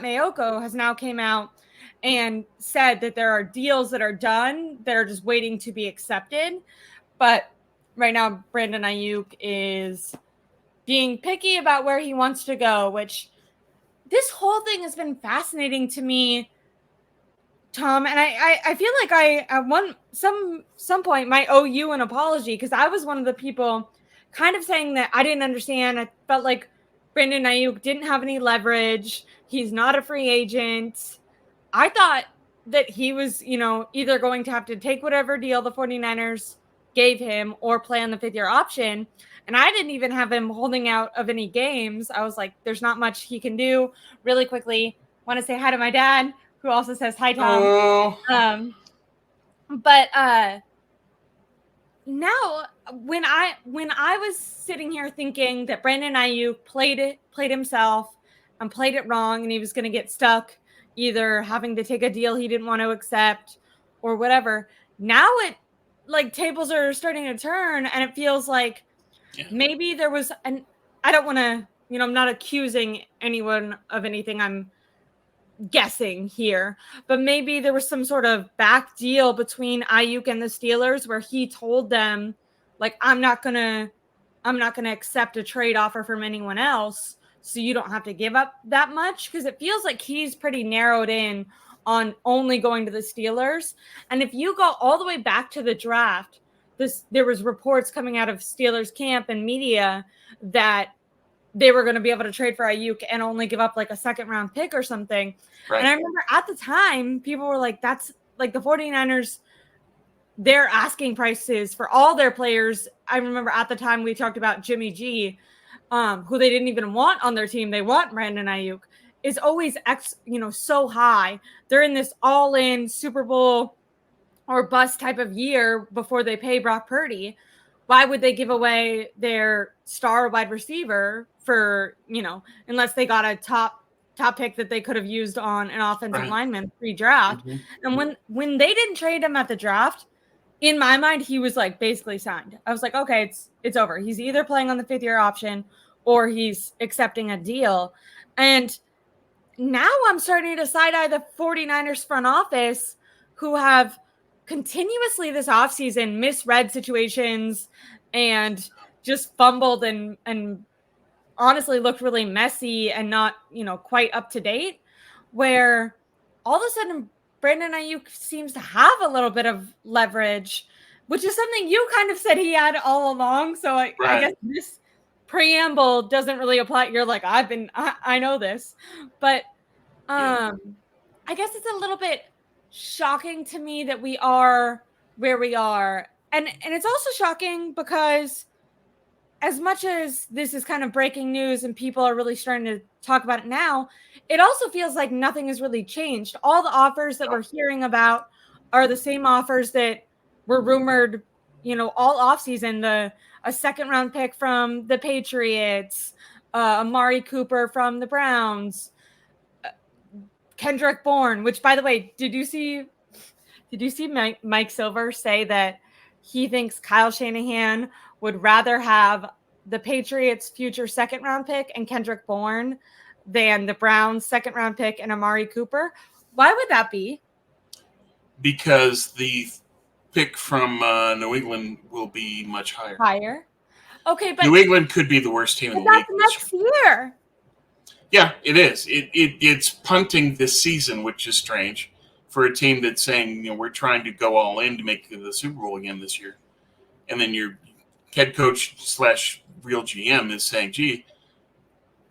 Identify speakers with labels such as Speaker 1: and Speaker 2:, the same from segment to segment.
Speaker 1: Mayoko has now came out and said that there are deals that are done that are just waiting to be accepted. But right now, Brandon Aiyuk is being picky about where he wants to go, which this whole thing has been fascinating to me, Tom. And I feel like I at some point might owe you an apology, because I was one of the people kind of saying that I didn't understand. I felt like Brandon Aiyuk didn't have any leverage. He's not a free agent. I thought that he was, either going to have to take whatever deal the 49ers gave him or play on the 5th-year option. And I didn't even have him holding out of any games. I was like, there's not much he can do. Really quickly, want to say hi to my dad, who also says hi, Tom.
Speaker 2: Oh.
Speaker 1: But now when I was sitting here thinking that Brandon Aiyuk played himself and played it wrong, and he was going to get stuck either having to take a deal he didn't want to accept or whatever, now it, like, tables are starting to turn, and it feels like maybe there was I don't want to, I'm not accusing anyone of anything, I'm guessing here, but maybe there was some sort of back deal between Aiyuk and the Steelers where he told them, like, I'm not gonna accept a trade offer from anyone else, so you don't have to give up that much, because it feels like he's pretty narrowed in on only going to the Steelers. And if you go all the way back to the draft, there was reports coming out of Steelers camp and media that they were going to be able to trade for Aiyuk and only give up like a 2nd-round pick or something. Right. And I remember at the time, people were like, that's like the 49ers, their asking prices for all their players. I remember at the time we talked about Jimmy G, who they didn't even want on their team. They want Brandon Aiyuk, is always so high. They're in this all-in Super Bowl or bust type of year before they pay Brock Purdy. Why would they give away their star wide receiver for, unless they got a top pick that they could have used on an offensive lineman pre-draft? Mm-hmm. And when they didn't trade him at the draft, in my mind, he was like basically signed. I was like, okay, it's over. He's either playing on the 5th-year option or he's accepting a deal. And now I'm starting to side-eye the 49ers front office, who have continuously this offseason misread situations and just fumbled and honestly looked really messy and not, quite up to date, where all of a sudden Brandon Aiyuk seems to have a little bit of leverage, which is something you kind of said he had all along. So I guess this preamble doesn't really apply. You're like, I know this, but I guess it's a little bit shocking to me that we are where we are. And it's also shocking because as much as this is kind of breaking news and people are really starting to talk about it now, it also feels like nothing has really changed. All the offers that we're hearing about are the same offers that were rumored, all offseason. A 2nd-round pick from the Patriots, Amari Cooper from the Browns, Kendrick Bourne, which, by the way, did you see Mike Silver say that he thinks Kyle Shanahan would rather have the Patriots' future 2nd-round pick and Kendrick Bourne than the Browns' 2nd-round pick and Amari Cooper? Why would that be?
Speaker 2: Because the pick from New England will be much higher.
Speaker 1: Higher? Okay, but
Speaker 2: New England could be the worst team in the league.
Speaker 1: That's next year.
Speaker 2: Yeah, it is. It's punting this season, which is strange for a team that's saying, we're trying to go all in to make the Super Bowl again this year. And then your head coach / real GM is saying, gee,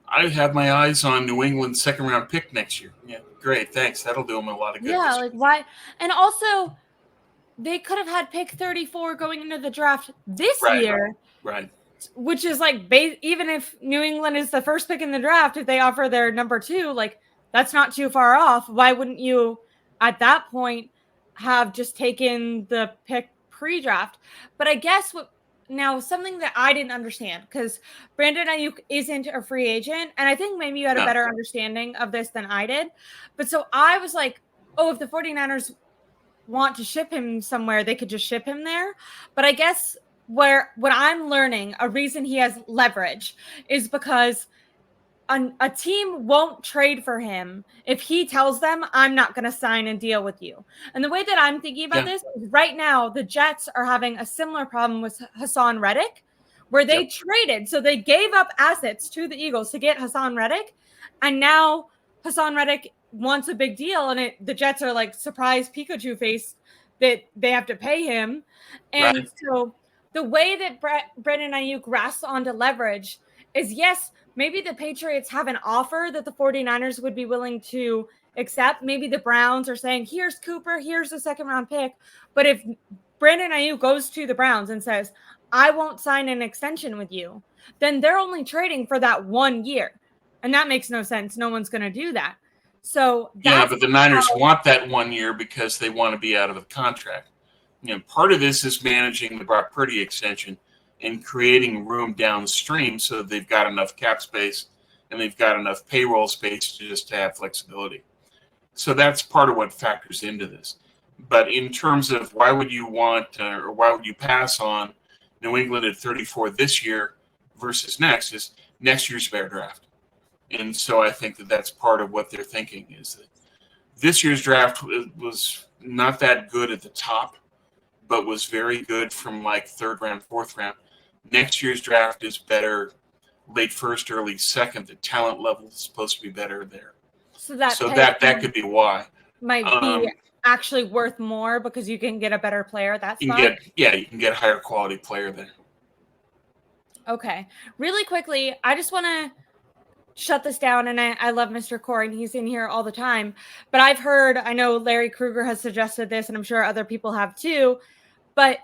Speaker 2: I have my eyes on New England's 2nd-round pick next year. Yeah, great, thanks. That'll do them a lot of good.
Speaker 1: Yeah, like why? And also, they could have had pick 34 going into the draft this year.
Speaker 2: Right.
Speaker 1: Which is like, even if New England is the first pick in the draft, if they offer their number 2, like, that's not too far off. Why wouldn't you, at that point, have just taken the pick pre-draft? But I guess now something that I didn't understand, because Brandon Aiyuk isn't a free agent, and I think maybe you had a better understanding of this than I did. But so I was like, oh, if the 49ers want to ship him somewhere, they could just ship him there. But I guess what I'm learning, a reason he has leverage is because a team won't trade for him if he tells them, I'm not going to sign and deal with you. And the way that I'm thinking about this is right now, the Jets are having a similar problem with Hassan Reddick, where they traded. So they gave up assets to the Eagles to get Hassan Reddick. And now Hassan Reddick wants a big deal. And the Jets are like surprise Pikachu face that they have to pay him. And so the way that Brandon Aiyuk grasps onto leverage is, yes, maybe the Patriots have an offer that the 49ers would be willing to accept. Maybe the Browns are saying, here's Cooper, here's the second-round pick. But if Brandon Aiyuk goes to the Browns and says, I won't sign an extension with you, then they're only trading for that 1 year. And that makes no sense. No one's going to do that. So
Speaker 2: but the Niners want that 1 year because they want to be out of the contract. Part of this is managing the Brock Purdy extension and creating room downstream so that they've got enough cap space and they've got enough payroll space to just have flexibility. So that's part of what factors into this. But in terms of why would you want or why would you pass on New England at 34 this year versus next is next year's better draft. And so I think that that's part of what they're thinking is that this year's draft was not that good at the top, but was very good from like third round, fourth round. Next year's draft is better, late first, early second. The talent level is supposed to be better there. So that could be why.
Speaker 1: Might be actually worth more because you can get a better player at that spot.
Speaker 2: You can get a higher quality player there.
Speaker 1: Okay. Really quickly, I just want to shut this down, and I love Mr. Corey, and he's in here all the time. But I know Larry Krueger has suggested this, and I'm sure other people have too, but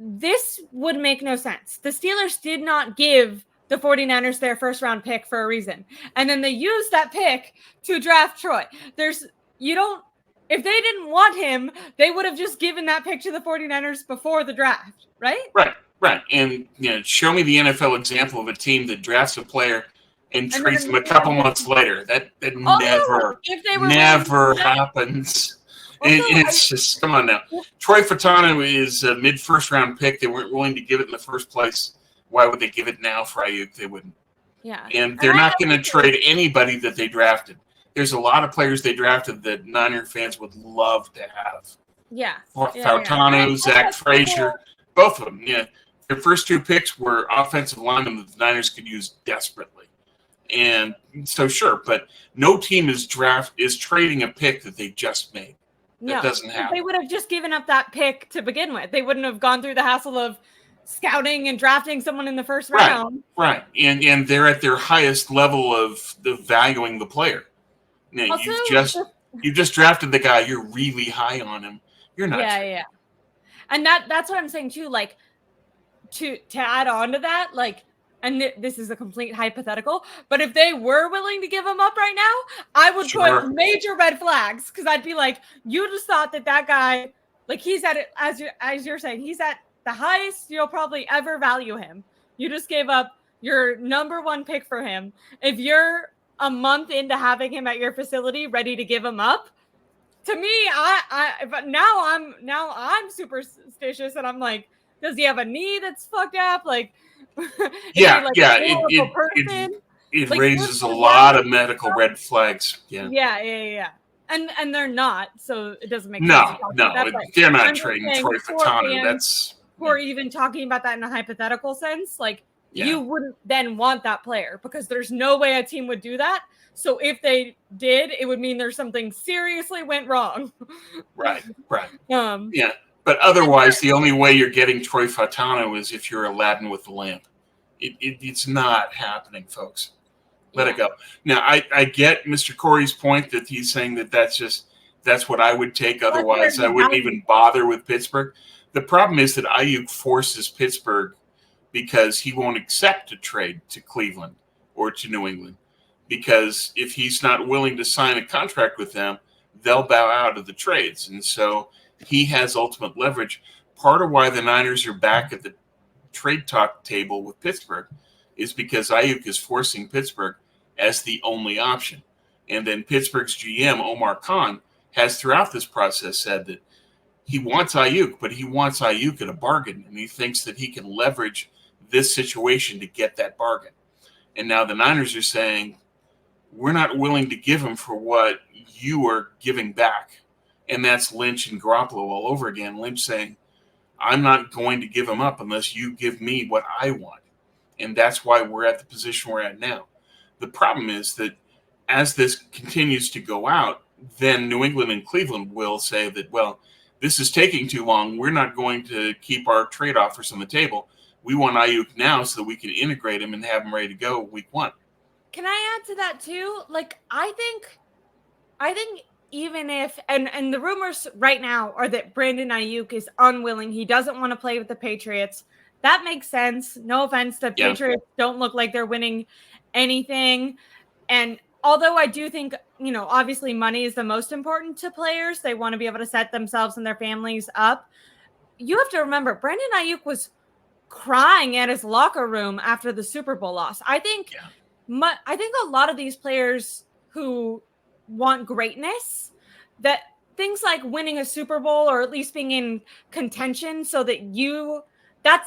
Speaker 1: this would make no sense. The Steelers did not give the 49ers their first round pick for a reason. And then they used that pick to draft Troy. If they didn't want him, they would have just given that pick to the 49ers before the draft, right?
Speaker 2: Right. And show me the NFL example of a team that drafts a player and trades him a couple months later. That never happens. It's just, come on now. Troy Fautanu is a mid-first round pick. They weren't willing to give it in the first place. Why would they give it now for Aiyuk? They wouldn't.
Speaker 1: Yeah.
Speaker 2: And they're not going to trade anybody that they drafted. There's a lot of players they drafted that Niner fans would love to have.
Speaker 1: Yeah.
Speaker 2: Fautanu, Zach Frazier, both of them. Yeah. Their first two picks were offensive linemen that the Niners could use desperately. And so, sure, but no team is trading a pick that they just made. That doesn't happen.
Speaker 1: They would have just given up that pick to begin with. They wouldn't have gone through the hassle of scouting and drafting someone in the first round.
Speaker 2: Right. And they're at their highest level of valuing the player. Now,
Speaker 1: Also,
Speaker 2: you just drafted the guy. You're really high on him. You're not.
Speaker 1: Yeah. And that's what I'm saying too. Like to add on to that, like, and this is a complete hypothetical, but if they were willing to give him up right now, I would put major red flags because I'd be like, you just thought that guy, like he's at it, as you're saying, he's at the highest you'll probably ever value him. You just gave up your number one pick for him. If you're a month into having him at your facility, ready to give him up, to me, but now I'm superstitious and I'm like, does he have a knee that's fucked up? Like,
Speaker 2: it raises a lot of medical red flags.
Speaker 1: Yeah. And they're not, so it doesn't make
Speaker 2: sense.
Speaker 1: No,
Speaker 2: they're not trading Troy Fautanu. That's
Speaker 1: or even talking about that in a hypothetical sense, like you wouldn't then want that player because there's no way a team would do that. So if they did, it would mean there's something seriously went wrong.
Speaker 2: Right. But otherwise, the only way you're getting Troy Fautanu is if you're Aladdin with the lamp. It's not happening, folks. Let it go. Now, I get Mr. Corey's point that he's saying that's what I would take. Otherwise, I wouldn't even bother with Pittsburgh. The problem is that Aiyuk forces Pittsburgh because he won't accept a trade to Cleveland or to New England. Because if he's not willing to sign a contract with them, they'll bow out of the trades. And so he has ultimate leverage. Part of why the Niners are back at the trade talk table with Pittsburgh is because Aiyuk is forcing Pittsburgh as the only option. And then Pittsburgh's GM, Omar Khan, has throughout this process said that he wants Aiyuk, but he wants Aiyuk at a bargain. And he thinks that he can leverage this situation to get that bargain. And now the Niners are saying, we're not willing to give him for what you are giving back. And that's Lynch and Garoppolo all over again. Lynch saying, I'm not going to give him up unless you give me what I want. And that's why we're at the position we're at now. The problem is that as this continues to go out, then New England and Cleveland will say that, well, this is taking too long. We're not going to keep our trade offers on the table. We want Aiyuk now so that we can integrate him and have him ready to go week 1.
Speaker 1: Can I add to that too? Like, I think even if, and the rumors right now are that Brandon Aiyuk is unwilling. He doesn't want to play with the Patriots. That makes sense. No offense. The Patriots don't look like they're winning anything. And although I do think, obviously money is the most important to players. They want to be able to set themselves and their families up. You have to remember, Brandon Aiyuk was crying at his locker room after the Super Bowl loss. I think a lot of these players who want greatness, that things like winning a Super Bowl or at least being in contention so that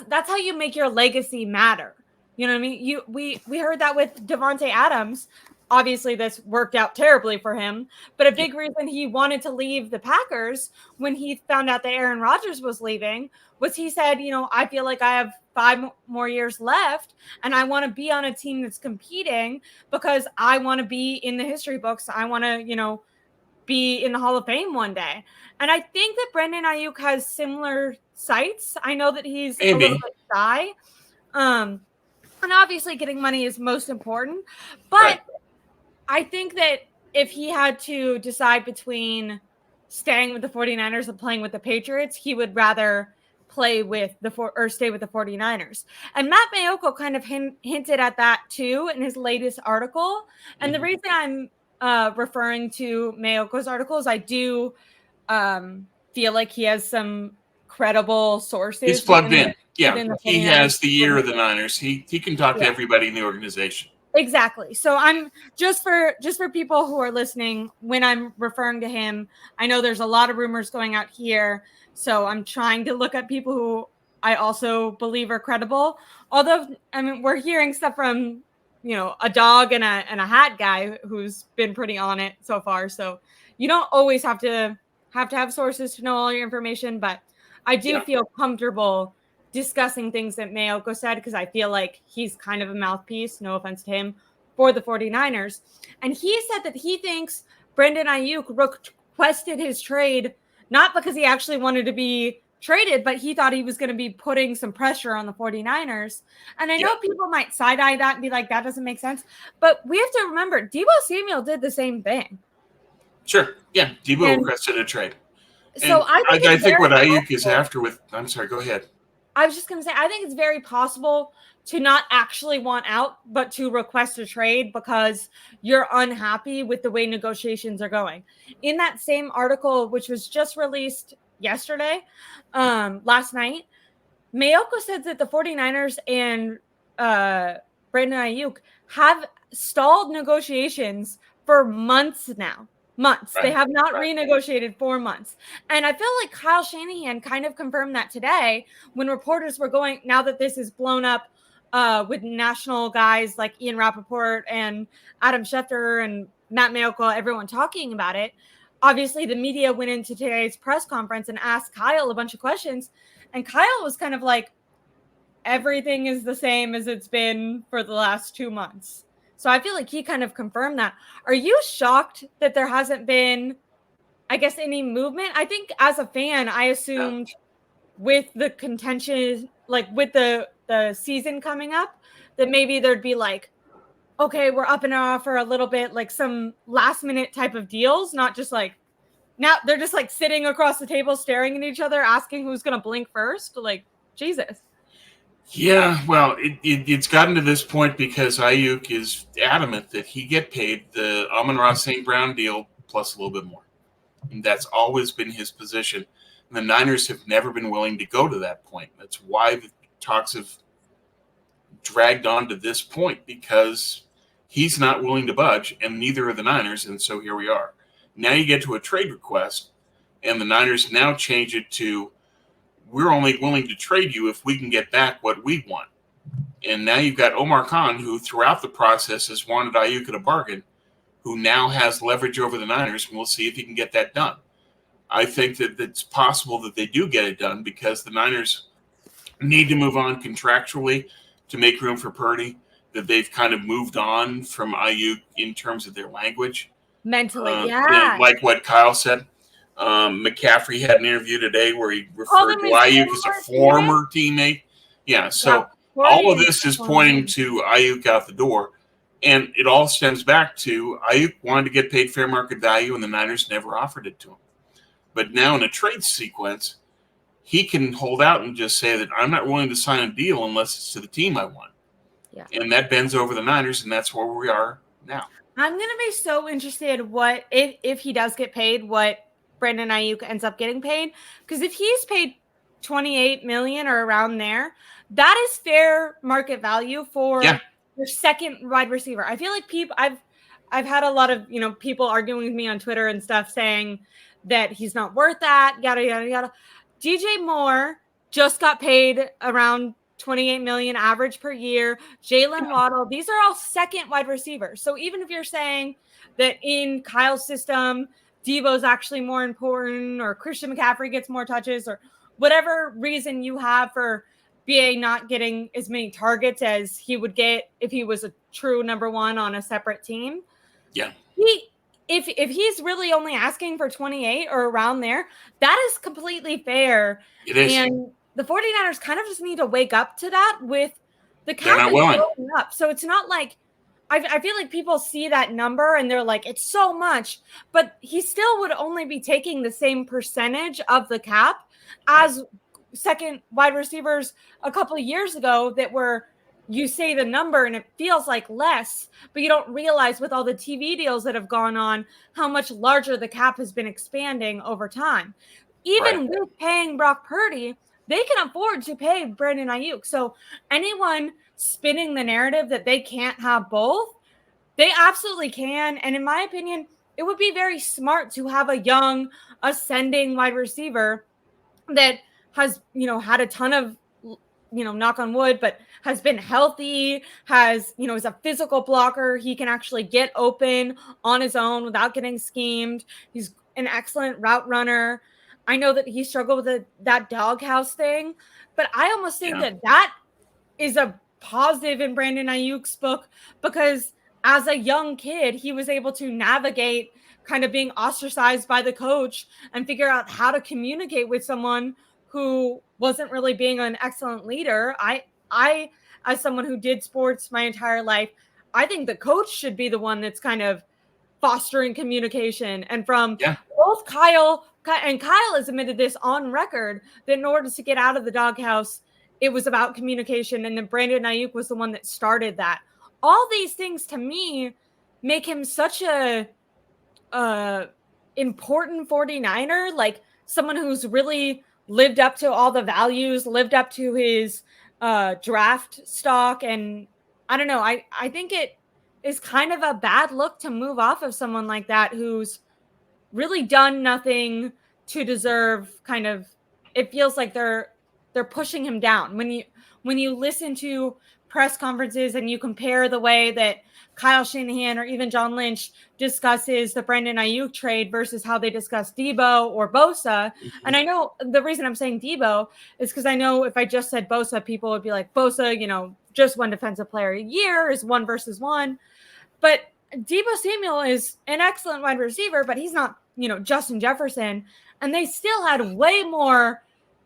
Speaker 1: that's how you make your legacy matter. You know what I mean? We heard that with Devontae Adams. Obviously, this worked out terribly for him. But a big reason he wanted to leave the Packers when he found out that Aaron Rodgers was leaving was he said, I feel like I have 5 more years left and I want to be on a team that's competing because I want to be in the history books. I want to, be in the Hall of Fame one day. And I think that Brandon Aiyuk has similar sights. I know that he's a little bit shy. And obviously getting money is most important. But I think that if he had to decide between staying with the 49ers and playing with the Patriots, he would rather stay with the 49ers. And Matt Maiocco kind of hinted at that too in his latest article. And the reason I'm referring to Mayoko's article is I do feel like he has some credible sources.
Speaker 2: He's plugged in. He has the ear of the Niners. He can talk to everybody in the organization.
Speaker 1: Exactly. So I'm just for people who are listening, when I'm referring to him, I know there's a lot of rumors going out here. So I'm trying to look at people who I also believe are credible. Although, we're hearing stuff from, a dog and a hat guy who's been pretty on it so far. So you don't always have to have sources to know all your information, but I do feel comfortable discussing things that Maiocco said because I feel like he's kind of a mouthpiece, no offense to him, for the 49ers. And he said that he thinks Brandon Aiyuk requested his trade not because he actually wanted to be traded, but he thought he was going to be putting some pressure on the 49ers. And I know people might side-eye that and be like, that doesn't make sense. But we have to remember, Deebo Samuel did the same thing.
Speaker 2: Sure. Yeah, Deebo requested a trade.
Speaker 1: So I
Speaker 2: think what Aiyuk is after with – I'm sorry, go ahead.
Speaker 1: I was just going to say, I think it's very possible to not actually want out, but to request a trade because you're unhappy with the way negotiations are going. In that same article, which was just released yesterday, last night, Maiocco said that the 49ers and Brandon Aiyuk have stalled negotiations for months now. They have not renegotiated for months. And I feel like Kyle Shanahan kind of confirmed that today when reporters were going, now that this is blown up with national guys like Ian Rappaport and Adam Schefter and Matt Maiocco, everyone talking about it. Obviously, the media went into today's press conference and asked Kyle a bunch of questions. And Kyle was kind of like, everything is the same as it's been for the last 2 months. So I feel like he kind of confirmed that. Are you shocked that there hasn't been, I guess, any movement? I think as a fan, I assumed with the contention, like with the season coming up, that maybe there'd be like, okay, we're up in our offer a little bit, like some last minute type of deals, not just like, now they're just like sitting across the table staring at each other, asking who's going to blink first. Like, Jesus.
Speaker 2: Yeah, well, it's gotten to this point because Aiyuk is adamant that he get paid the Amon-Ra St. Brown deal plus a little bit more. And that's always been his position. And the Niners have never been willing to go to that point. That's why the talks have dragged on to this point, because he's not willing to budge, and neither are the Niners, and so here we are. Now you get to a trade request, and the Niners now change it to, we're only willing to trade you if we can get back what we want. And now you've got Omar Khan, who throughout the process has wanted Aiyuk at a bargain, who now has leverage over the Niners, and we'll see if he can get that done. I think that it's possible that they do get it done because the Niners need to move on contractually to make room for Purdy, that they've kind of moved on from Aiyuk in terms of their language.
Speaker 1: Mentally, yeah.
Speaker 2: Like what Kyle said. McCaffrey had an interview today where he referred to Aiyuk as a former teammate. Yeah, so all of this is pointing to Aiyuk out the door. And it all stems back to Aiyuk wanted to get paid fair market value, and the Niners never offered it to him. But now in a trade sequence, he can hold out and just say that I'm not willing to sign a deal unless it's to the team I want.
Speaker 1: Yeah.
Speaker 2: And that bends over the Niners, and that's where we are now.
Speaker 1: I'm going to be so interested what if he does get paid, what Brandon Aiyuk ends up getting paid. Because if he's paid $28 million or around there, that is fair market value for your second wide receiver. I feel like I've had a lot of people arguing with me on Twitter and stuff saying that he's not worth that, yada yada yada. DJ Moore just got paid around $28 million average per year. Jalen Waddle, these are all second wide receivers. So even if you're saying that in Kyle's system, Deebo's actually more important, or Christian McCaffrey gets more touches, or whatever reason you have for BA not getting as many targets as he would get if he was a true number one on a separate team.
Speaker 2: Yeah.
Speaker 1: If he's really only asking for 28 or around there, that is completely fair.
Speaker 2: It is.
Speaker 1: And the 49ers kind of just need to wake up to that with the cap
Speaker 2: They're not willing.
Speaker 1: going up. So it's not like I feel like people see that number and they're like, it's so much, but he still would only be taking the same percentage of the cap as second wide receivers a couple of years ago that were, you say the number and it feels like less, but you don't realize with all the TV deals that have gone on, how much larger the cap has been expanding over time. Even with paying Brock Purdy, they can afford to pay Brandon Aiyuk. So anyone spinning the narrative that they can't have both, they absolutely can. And in my opinion, it would be very smart to have a young, ascending wide receiver that has, had a ton of, knock on wood, but has been healthy, has, is a physical blocker. He can actually get open on his own without getting schemed. He's an excellent route runner. I know that he struggled with that doghouse thing, but I almost think that is a positive in Brandon Aiyuk's book, because as a young kid, he was able to navigate kind of being ostracized by the coach and figure out how to communicate with someone who wasn't really being an excellent leader. I, as someone who did sports my entire life, I think the coach should be the one that's kind of fostering communication. And from both Kyle has admitted this on record, that in order to get out of the doghouse, it was about communication. And then Brandon Aiyuk was the one that started that. All these things to me make him such a important 49er, like someone who's really lived up to all the values, lived up to his draft stock. And I don't know, I think it is kind of a bad look to move off of someone like that who's really done nothing to deserve kind of, it feels like they're pushing him down. When you listen to press conferences and you compare the way that Kyle Shanahan or even John Lynch discusses the Brandon Aiyuk trade versus how they discuss Deebo or Bosa. And I know the reason I'm saying Deebo is because I know if I just said Bosa, people would be like, Bosa, just one defensive player a year is 1 versus 1. But Deebo Samuel is an excellent wide receiver, but he's not, Justin Jefferson. And they still had way more,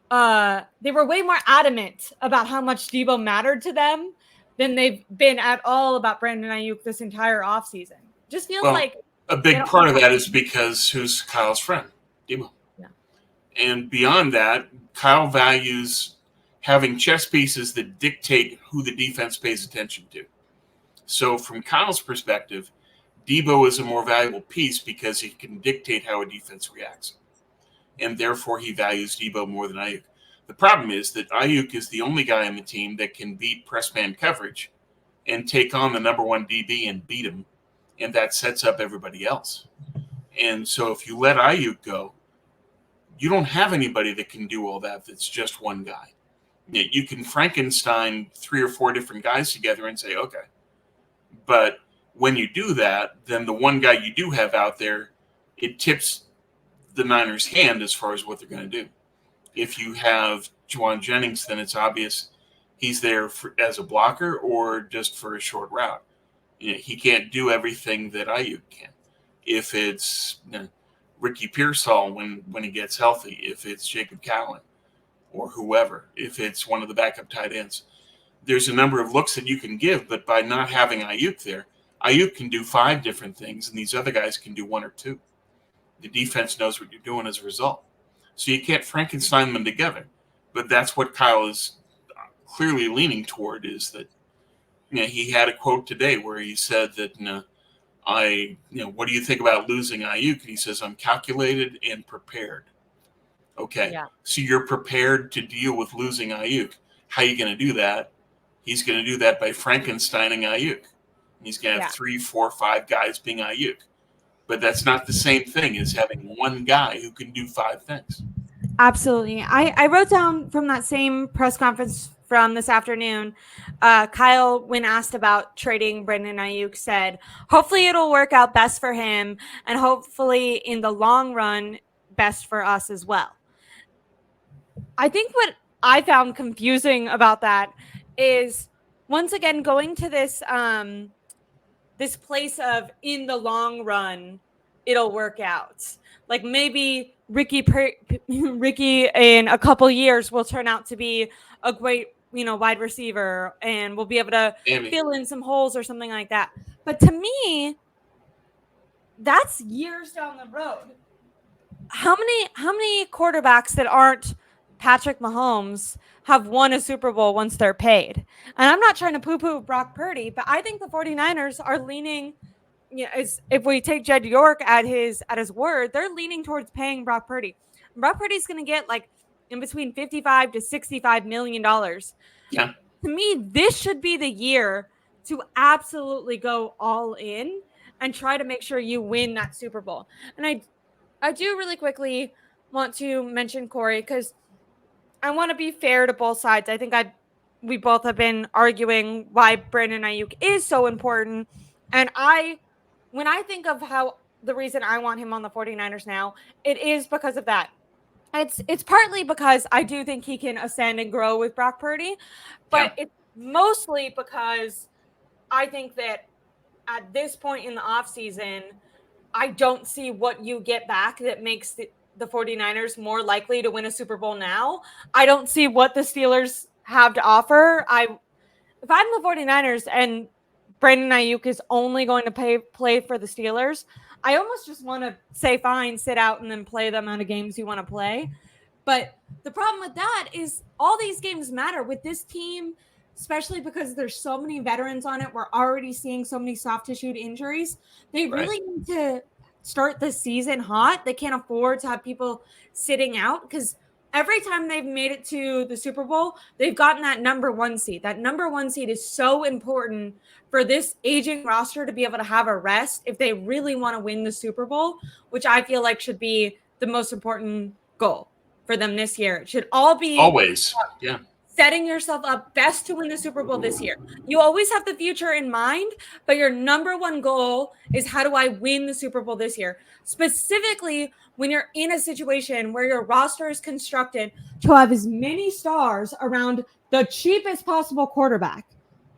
Speaker 1: they were way more adamant about how much Deebo mattered to them than they've been at all about Brandon Aiyuk this entire offseason. Just feels like
Speaker 2: a big part of that is because who's Kyle's friend? Deebo.
Speaker 1: Yeah.
Speaker 2: And beyond that, Kyle values having chess pieces that dictate who the defense pays attention to. So from Kyle's perspective, Deebo is a more valuable piece because he can dictate how a defense reacts. And therefore he values Deebo more than Aiyuk. The problem is that Aiyuk is the only guy on the team that can beat press man coverage and take on the number one DB and beat him, and that sets up everybody else. And so if you let Aiyuk go, you don't have anybody that can do all that that's just one guy. You can Frankenstein 3 or 4 different guys together and say, okay. But when you do that, then the one guy you do have out there, it tips the Niners' hand as far as what they're going to do. If you have Juwan Jennings, then it's obvious he's there as a blocker or just for a short route. He can't do everything that Aiyuk can. If it's Ricky Pearsall when he gets healthy, if it's Jacob Cowan or whoever, if it's one of the backup tight ends, there's a number of looks that you can give, but by not having Aiyuk there, Aiyuk can do 5 different things, and these other guys can do 1 or 2. The defense knows what you're doing as a result. So you can't Frankenstein them together. But that's what Kyle is clearly leaning toward, is that he had a quote today where he said that what do you think about losing Aiyuk? And he says, I'm calculated and prepared. Okay, yeah. So you're prepared to deal with losing Aiyuk. How are you going to do that? He's going to do that by Frankensteining Aiyuk. He's going to have 3, 4, 5 guys being Aiyuk. But that's not the same thing as having one guy who can do 5 things.
Speaker 1: Absolutely. I wrote down from that same press conference from this afternoon, Kyle, when asked about trading Brandon Aiyuk, said, hopefully it'll work out best for him and hopefully in the long run, best for us as well. I think what I found confusing about that is, once again, going to this this place of in the long run, it'll work out. Like maybe Ricky in a couple years will turn out to be a great, wide receiver and we'll be able to fill in some holes or something like that. But to me, that's years down the road. How many quarterbacks that aren't Patrick Mahomes have won a Super Bowl once they're paid? And I'm not trying to poo-poo Brock Purdy, but I think the 49ers are leaning, if we take Jed York at his word, they're leaning towards paying Brock Purdy. Brock Purdy's going to get like in between $55 to $65 million.
Speaker 2: Yeah.
Speaker 1: To me, this should be the year to absolutely go all in and try to make sure you win that Super Bowl. And I do really quickly want to mention Corey, because I want to be fair to both sides. I think we both have been arguing why Brandon Aiyuk is so important. And when I think of the reason I want him on the 49ers now, it is because of that. It's partly because I do think he can ascend and grow with Brock Purdy, but it's mostly because I think that at this point in the offseason, I don't see what you get back that makes the 49ers more likely to win a Super Bowl now. I don't see what the Steelers have to offer. If I'm the 49ers and Brandon Aiyuk is only going to play for the Steelers, I almost just want to say, fine, sit out and then play the amount of games you want to play. But the problem with that is all these games matter with this team, especially because there's so many veterans on it. We're already seeing so many soft tissue injuries. They really need to start the season hot. They can't afford to have people sitting out, because every time they've made it to the Super Bowl, they've gotten that number 1 seed. That number 1 seed is so important for this aging roster to be able to have a rest if they really want to win the Super Bowl, which I feel like should be the most important goal for them this year. It should all be
Speaker 2: always,
Speaker 1: setting yourself up best to win the Super Bowl this year. You always have the future in mind, but your number 1 goal is, how do I win the Super Bowl this year? Specifically, when you're in a situation where your roster is constructed to have as many stars around the cheapest possible quarterback.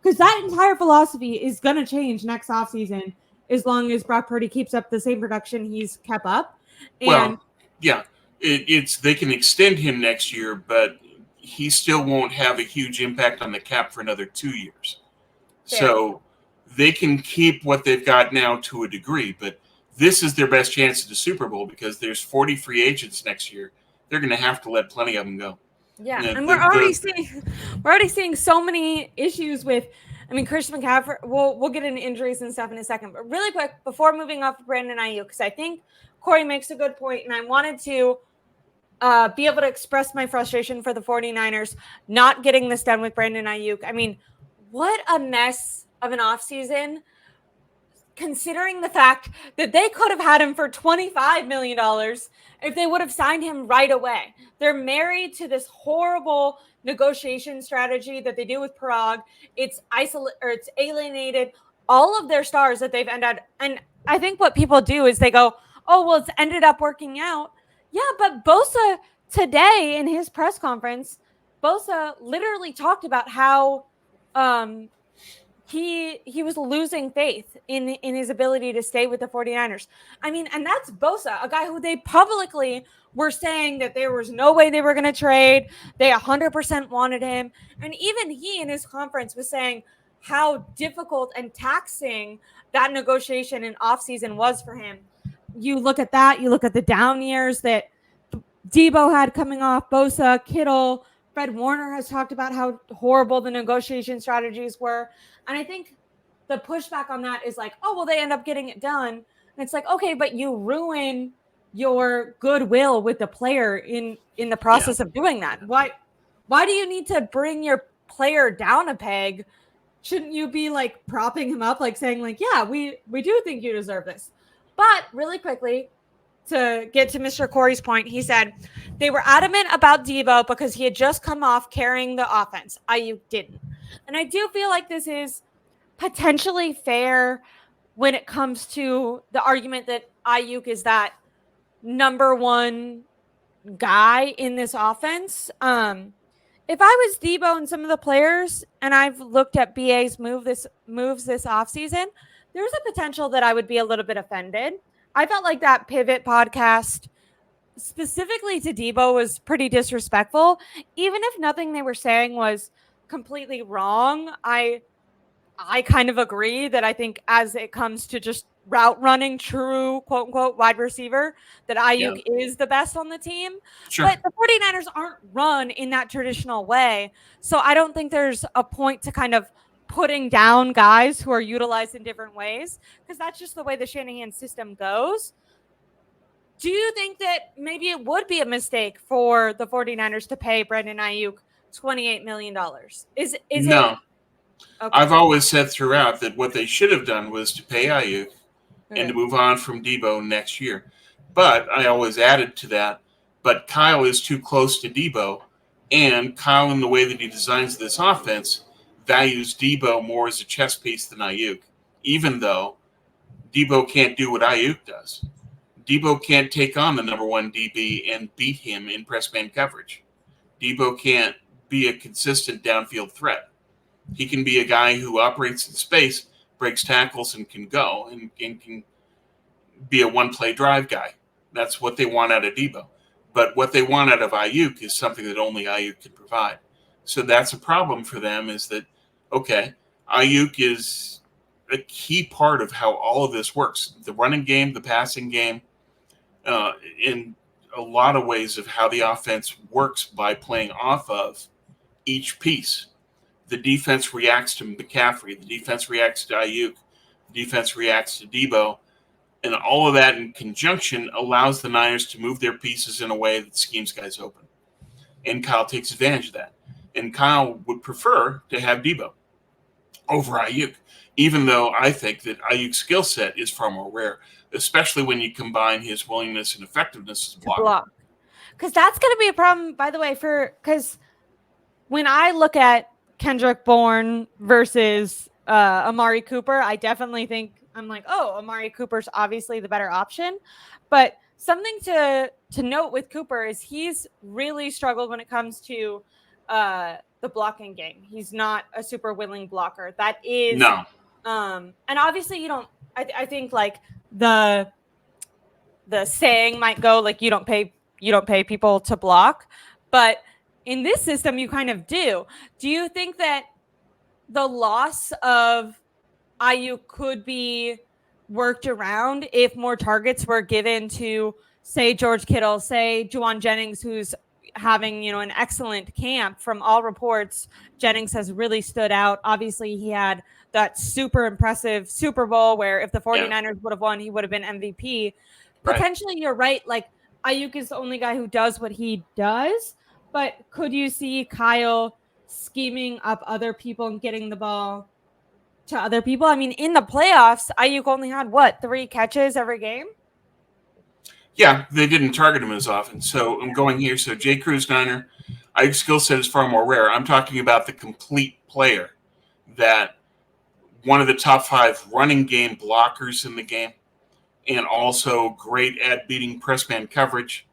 Speaker 1: Because that entire philosophy is going to change next offseason as long as Brock Purdy keeps up the same production he's kept up. And
Speaker 2: they can extend him next year, but he still won't have a huge impact on the cap for another 2 years.
Speaker 1: Fair.
Speaker 2: So they can keep what they've got now to a degree, but this is their best chance at the Super Bowl because there's 40 free agents next year. They're going to have to let plenty of them go.
Speaker 1: Yeah, and we're already seeing so many issues with, Christian McCaffrey. We'll get into injuries and stuff in a second, but really quick before moving off of Brandon Aiyuk, because I think Corey makes a good point, and I wanted to be able to express my frustration for the 49ers not getting this done with Brandon Aiyuk. What a mess of an offseason. considering the fact that they could have had him for $25 million if they would have signed him right away. They're married to this horrible negotiation strategy that they do with Parag. It's alienated all of their stars that they've ended. And I think what people do is they go, oh, well, it's ended up working out. Yeah, but Bosa today in his press conference, Bosa literally talked about how he was losing faith in his ability to stay with the 49ers. I mean, and that's Bosa, a guy who they publicly were saying that there was no way they were going to trade. They 100% wanted him. And even he in his conference was saying how difficult and taxing that negotiation and offseason was for him. You look at that, you look at the down years that Deebo had coming off, Bosa, Kittle, Fred Warner has talked about how horrible the negotiation strategies were. And I think the pushback on that is like, oh, well, they end up getting it done. And it's like, okay, but you ruin your goodwill with the player in the process of doing that. Why do you need to bring your player down a peg? Shouldn't you be like propping him up, like saying like, yeah, we do think you deserve this. But really quickly, to get to Mr. Corey's point, he said they were adamant about Deebo because he had just come off carrying the offense. Aiyuk didn't. And I do feel like this is potentially fair when it comes to the argument that Aiyuk is that number one guy in this offense. If I was Deebo and some of the players, and I've looked at BA's moves this offseason, there's a potential that I would be a little bit offended. I felt like that Pivot podcast specifically to Deebo was pretty disrespectful. Even if nothing they were saying was completely wrong, I kind of agree that I think as it comes to just route running, true quote unquote wide receiver, that Aiyuk is the best on the team. Sure. But the 49ers aren't run in that traditional way. So I don't think there's a point to kind of putting down guys who are utilized in different ways, because that's just the way the Shanahan system goes. Do you think that maybe it would be a mistake for the 49ers to pay Brandon Aiyuk $28 million? Is
Speaker 2: no.
Speaker 1: It? Okay.
Speaker 2: I've always said throughout that what they should have done was to pay Aiyuk and to move on from Deebo next year. But I always added to that, but Kyle is too close to Deebo, and Kyle, in the way that he designs this offense, values Deebo more as a chess piece than Aiyuk, even though Deebo can't do what Aiyuk does. Deebo can't take on the number one DB and beat him in press man coverage. Deebo can't be a consistent downfield threat. He can be a guy who operates in space, breaks tackles, and can go, and can be a one-play drive guy. That's what they want out of Deebo. But what they want out of Aiyuk is something that only Aiyuk can provide. So that's a problem for them, is that, okay, Aiyuk is a key part of how all of this works. The running game, the passing game, in a lot of ways of how the offense works by playing off of each piece. The defense reacts to McCaffrey. The defense reacts to Aiyuk. The defense reacts to Deebo. And all of that in conjunction allows the Niners to move their pieces in a way that schemes guys open. And Kyle takes advantage of that. And Kyle would prefer to have Deebo over Aiyuk, even though I think that Aiyuk's skill set is far more rare, especially when you combine his willingness and effectiveness as a blocker.
Speaker 1: Because that's going to be a problem, by the way, because when I look at Kendrick Bourne versus Amari Cooper, I definitely think I'm like, oh, Amari Cooper's obviously the better option. But something to note with Cooper is he's really struggled when it comes to the blocking game. He's not a super willing blocker. That is
Speaker 2: no.
Speaker 1: And obviously you don't. I think like the saying might go like you don't pay people to block, but in this system you kind of do. Do you think that the loss of Aiyuk could be worked around if more targets were given to, say, George Kittle, say Juwan Jennings, who's having, an excellent camp? From all reports, Jennings has really stood out. Obviously, he had that super impressive Super Bowl where if the 49ers would have won, he would have been MVP. Right. Potentially, you're right. Like, Aiyuk is the only guy who does what he does. But could you see Kyle scheming up other people and getting the ball to other people. I mean, in the playoffs, Aiyuk only had, 3 catches every game?
Speaker 2: Yeah, they didn't target him as often. So I'm going here. So J. Cruz, Niner, Aiyuk's skill set is far more rare. I'm talking about the complete player, that one of the top 5 running game blockers in the game, and also great at beating press man coverage,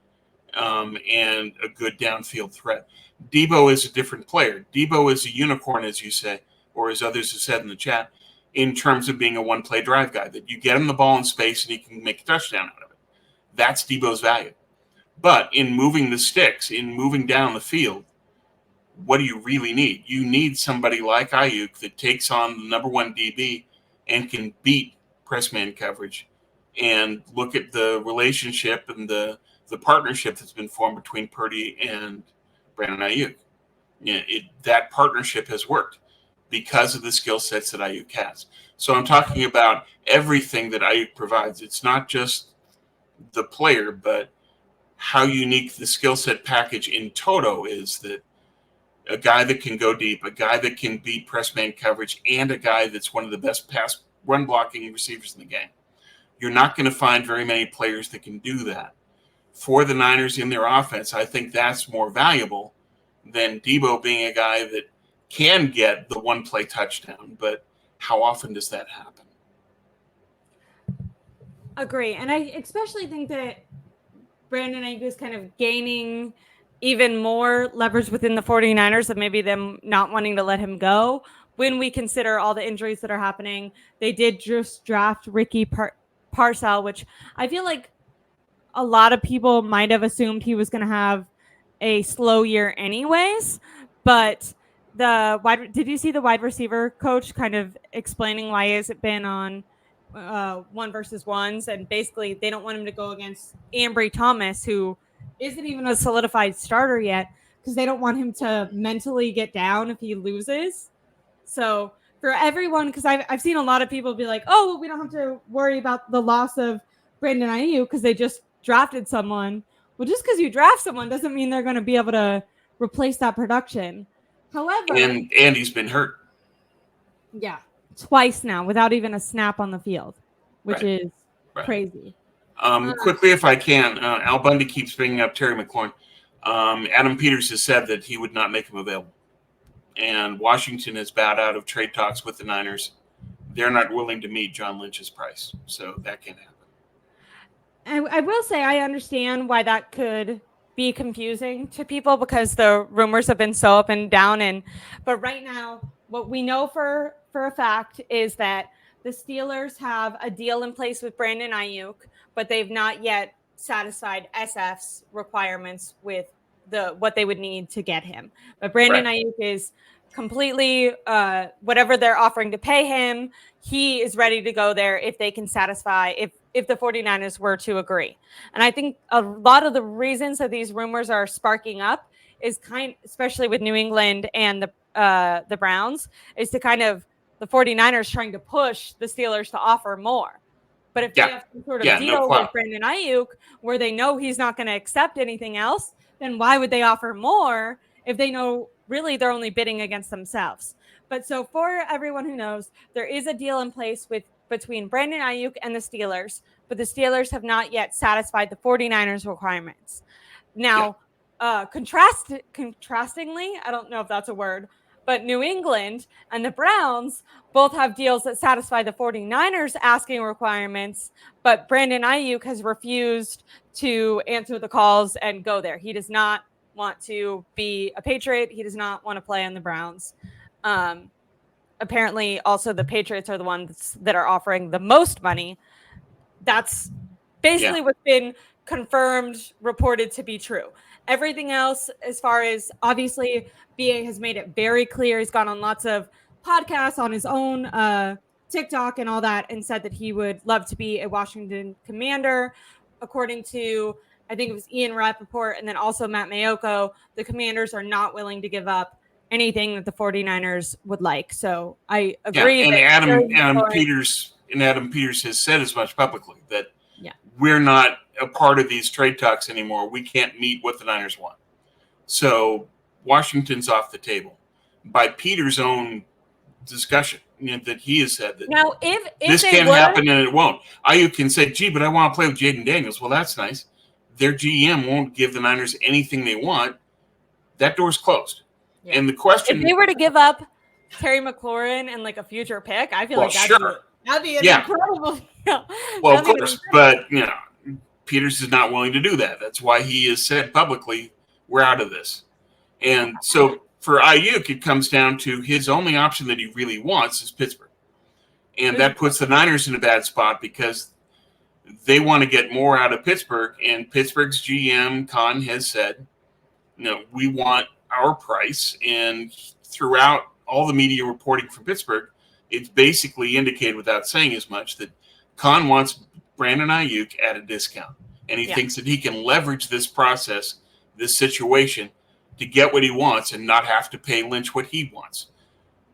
Speaker 2: and a good downfield threat. Deebo is a different player. Deebo is a unicorn, as you say, or as others have said in the chat, in terms of being a one-play drive guy, that you get him the ball in space and he can make a touchdown out of it. That's Deebo's value. But in moving the sticks, in moving down the field, what do you really need? You need somebody like Aiyuk that takes on the number 1 DB and can beat press man coverage. And look at the relationship and the partnership that's been formed between Purdy and Brandon Aiyuk. That partnership has worked because of the skill sets that Aiyuk has. So I'm talking about everything that Aiyuk provides. It's not just the player, but how unique the skill set package in toto is, that a guy that can go deep, a guy that can beat press man coverage, and a guy that's one of the best pass run blocking receivers in the game. You're not going to find very many players that can do that. For the Niners in their offense, I think that's more valuable than Deebo being a guy that can get the one-play touchdown. But how often does that happen?
Speaker 1: Agree. And I especially think that Brandon Aiyuk is kind of gaining even more leverage within the 49ers of maybe them not wanting to let him go when we consider all the injuries that are happening. They did just draft Ricky Parcell, which I feel like a lot of people might have assumed he was going to have a slow year anyways. But did you see the wide receiver coach kind of explaining why has it been on 1-versus-1s, and basically they don't want him to go against Ambry Thomas, who isn't even a solidified starter yet, because they don't want him to mentally get down if he loses. So for everyone, because I've seen a lot of people be like, oh, well, we don't have to worry about the loss of Brandon Aiyuk because they just drafted someone. Well, just because you draft someone doesn't mean they're going to be able to replace that production. However,
Speaker 2: and he's been hurt.
Speaker 1: Yeah, twice now without even a snap on the field, which is crazy.
Speaker 2: Quickly, if I can, Al Bundy keeps bringing up Terry McLaurin. Adam Peters has said that he would not make him available. And Washington has bowed out of trade talks with the Niners. They're not willing to meet John Lynch's price. So that can't happen.
Speaker 1: I will say I understand why that could be confusing to people, because the rumors have been so up and down. But right now, what we know for a fact is that the Steelers have a deal in place with Brandon Aiyuk, but they've not yet satisfied SF's requirements with what they would need to get him. But Brandon Aiyuk is completely whatever they're offering to pay him, he is ready to go there if they can satisfy, if the 49ers were to agree. And I think a lot of the reasons that these rumors are sparking up is especially with New England and the Browns, is to kind of the 49ers trying to push the Steelers to offer more. But if they have some sort of deal with Brandon Aiyuk where they know he's not going to accept anything else, then why would they offer more if they know really they're only bidding against themselves? But so for everyone who knows, there is a deal in place between Brandon Aiyuk and the Steelers, but the Steelers have not yet satisfied the 49ers requirements. Now, contrastingly, I don't know if that's a word, but New England and the Browns both have deals that satisfy the 49ers asking requirements, but Brandon Aiyuk has refused to answer the calls and go there. He does not want to be a Patriot. He does not want to play on the Browns. Apparently, also the Patriots are the ones that are offering the most money. That's basically what's been confirmed, reported to be true. Everything else, as far as obviously BA has made it very clear, he's gone on lots of podcasts on his own TikTok and all that, and said that he would love to be a Washington Commander. According to, I think it was Ian Rappaport and then also Matt Mayoko, the Commanders are not willing to give up anything that the 49ers would like. So I agree.
Speaker 2: And Adam Peters has said as much publicly that we're not a part of these trade talks anymore. We can't meet what the Niners want. So Washington's off the table by Peters' own discussion. that he has said that
Speaker 1: Now, if
Speaker 2: this
Speaker 1: they
Speaker 2: can't
Speaker 1: were,
Speaker 2: happen and it won't. Aiyuk can say, gee, but I want to play with Jaden Daniels. Well, that's nice. Their GM won't give the Niners anything they want. That door's closed.
Speaker 1: Yeah.
Speaker 2: And the question,
Speaker 1: if they were to give up Terry McLaurin and like a future pick, I feel
Speaker 2: well,
Speaker 1: like that'd
Speaker 2: sure.
Speaker 1: be an
Speaker 2: Yeah.
Speaker 1: incredible.
Speaker 2: Well, of course, but Peters is not willing to do that. That's why he has said publicly, we're out of this. And so for Aiyuk, it comes down to his only option that he really wants is Pittsburgh. And that puts the Niners in a bad spot because they want to get more out of Pittsburgh. And Pittsburgh's GM, Khan, has said, we want our price. And throughout all the media reporting from Pittsburgh, it's basically indicated without saying as much that Khan wants Brandon Aiyuk at a discount. And he thinks that he can leverage this process, this situation, to get what he wants and not have to pay Lynch what he wants.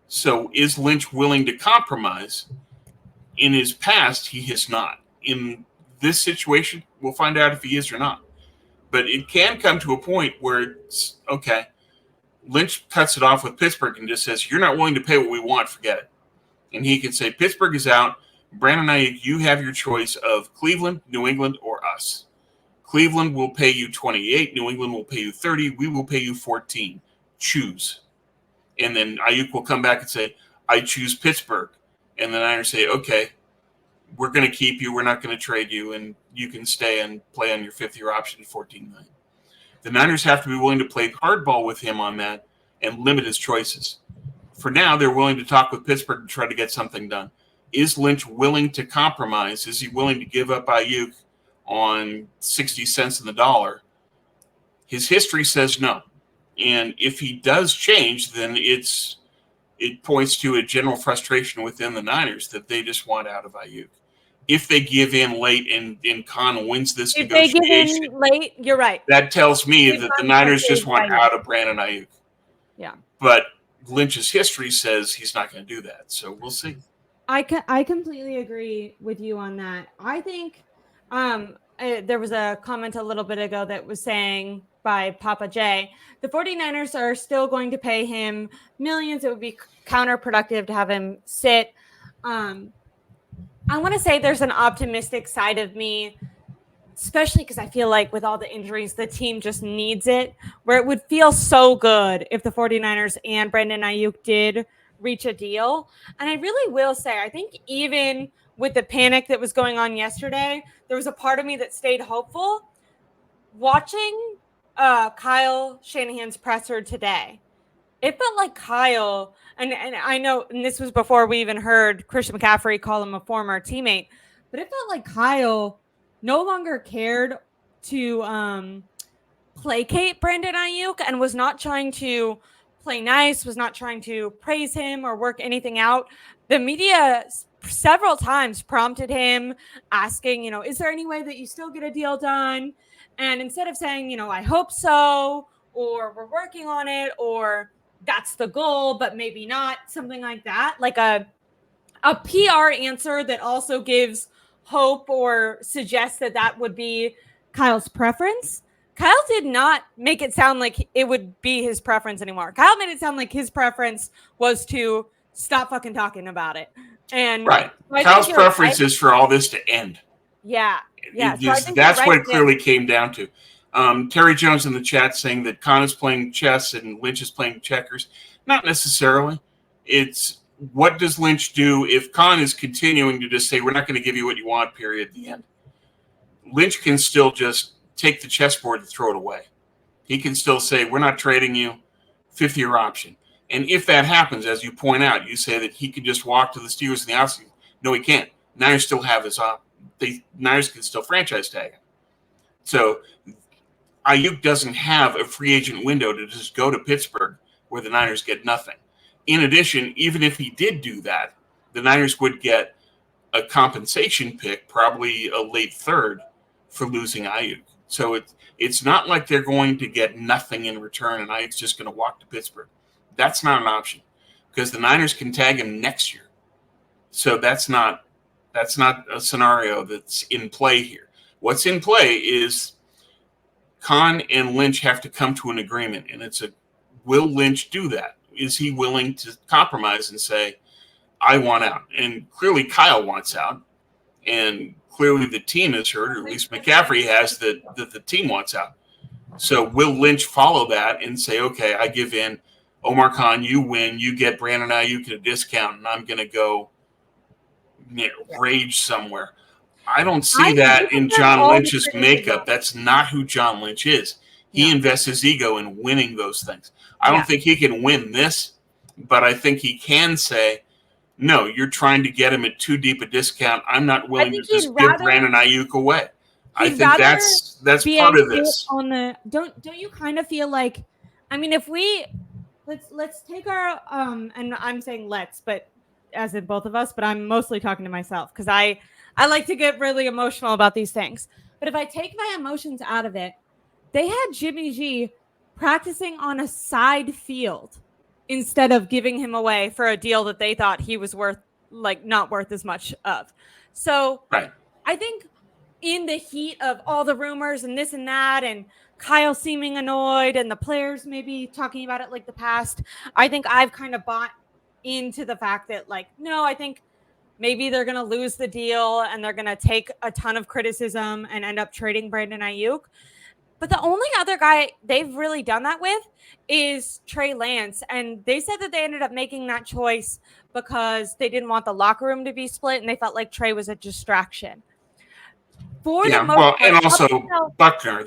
Speaker 2: So is Lynch willing to compromise? In his past, he has not. In this situation, we'll find out if he is or not. But it can come to a point where it's, okay, Lynch cuts it off with Pittsburgh and just says, you're not willing to pay what we want, forget it. And he can say, Pittsburgh is out. Brandon Aiyuk, you have your choice of Cleveland, New England, or us. Cleveland will pay you 28. New England will pay you 30. We will pay you 14. Choose. And then Aiyuk will come back and say, I choose Pittsburgh. And the Niners say, okay, we're going to keep you. We're not going to trade you. And you can stay and play on your fifth-year option at $14 million. The Niners have to be willing to play hardball with him on that and limit his choices. For now, they're willing to talk with Pittsburgh to try to get something done. Is Lynch willing to compromise? Is he willing to give up Aiyuk on 60 cents in the dollar? His history says no. And if he does change, then it points to a general frustration within the Niners that they just want out of Aiyuk. If they give in late and Khan wins this negotiation,
Speaker 1: they give in late, you're right.
Speaker 2: That tells me that the Niners just want out of Brandon Aiyuk.
Speaker 1: Yeah.
Speaker 2: But Lynch's history says he's not going to do that. So we'll see.
Speaker 1: I completely agree with you on that. I think there was a comment a little bit ago that was saying by Papa J, the 49ers are still going to pay him millions. It would be counterproductive to have him sit. I want to say there's an optimistic side of me, especially because I feel like with all the injuries, the team just needs it, where it would feel so good if the 49ers and Brandon Aiyuk did reach a deal. And I really will say, I think even with the panic that was going on yesterday, there was a part of me that stayed hopeful. Watching Kyle Shanahan's presser today, it felt like Kyle, and I know, and this was before we even heard Christian McCaffrey call him a former teammate, but it felt like Kyle no longer cared to placate Brandon Aiyuk and was not trying to play nice, was not trying to praise him or work anything out. The media several times prompted him, asking, is there any way that you still get a deal done? And instead of saying, I hope so, or we're working on it, or that's the goal, but maybe not, something like that, like a PR answer that also gives hope or suggests that would be Kyle's preference. Kyle did not make it sound like it would be his preference anymore. Kyle made it sound like his preference was to stop fucking talking about it. And
Speaker 2: right. Kyle's preference is for all this to end.
Speaker 1: Yeah. Yeah.
Speaker 2: That's what it clearly came down to. Terry Jones in the chat saying that Khan is playing chess and Lynch is playing checkers. Not necessarily. It's what does Lynch do if Khan is continuing to just say, we're not going to give you what you want, period, at the end. Lynch can still just take the chessboard and throw it away. He can still say, we're not trading you, 50-year option. And if that happens, as you point out, you say that he could just walk to the Steelers in the offseason. No, he can't. Niners still have his Niners can still franchise tag him. So Aiyuk doesn't have a free agent window to just go to Pittsburgh where the Niners get nothing. In addition, even if he did do that, the Niners would get a compensation pick, probably a late third, for losing Aiyuk. So it's not like they're going to get nothing in return and Aiyuk's just going to walk to Pittsburgh. That's not an option because the Niners can tag him next year. So that's not a scenario that's in play here. What's in play is Khan and Lynch have to come to an agreement, and will Lynch do that? Is he willing to compromise and say, I want out. And clearly Kyle wants out. And clearly the team is hurt, or at least McCaffrey has that the team wants out. So will Lynch follow that and say, okay, I give in. Omar Khan, you win. You get Brandon Aiyuk at a discount, and I'm going to go rage somewhere. I don't see that in John Lynch's makeup. That's not who John Lynch is. He invests his ego in winning those things. I don't think he can win this, but I think he can say, no, you're trying to get him at too deep a discount. I'm not willing to just give Brandon Aiyuk away. I think that's part of this.
Speaker 1: Don't you kind of feel like, I mean, if we let's take our and I'm saying let's, but as in both of us, but I'm mostly talking to myself because I like to get really emotional about these things. But if I take my emotions out of it, they had Jimmy G practicing on a side field instead of giving him away for a deal that they thought he was worth, like not worth as much of. So I think in the heat of all the rumors and this and that, and Kyle seeming annoyed and the players maybe talking about it like the past, I think I've kind of bought into the fact that, like, no, I think maybe they're going to lose the deal and they're going to take a ton of criticism and end up trading Brandon Aiyuk. But the only other guy they've really done that with is Trey Lance. And they said that they ended up making that choice because they didn't want the locker room to be split and they felt like Trey was a distraction.
Speaker 2: And also Buckner,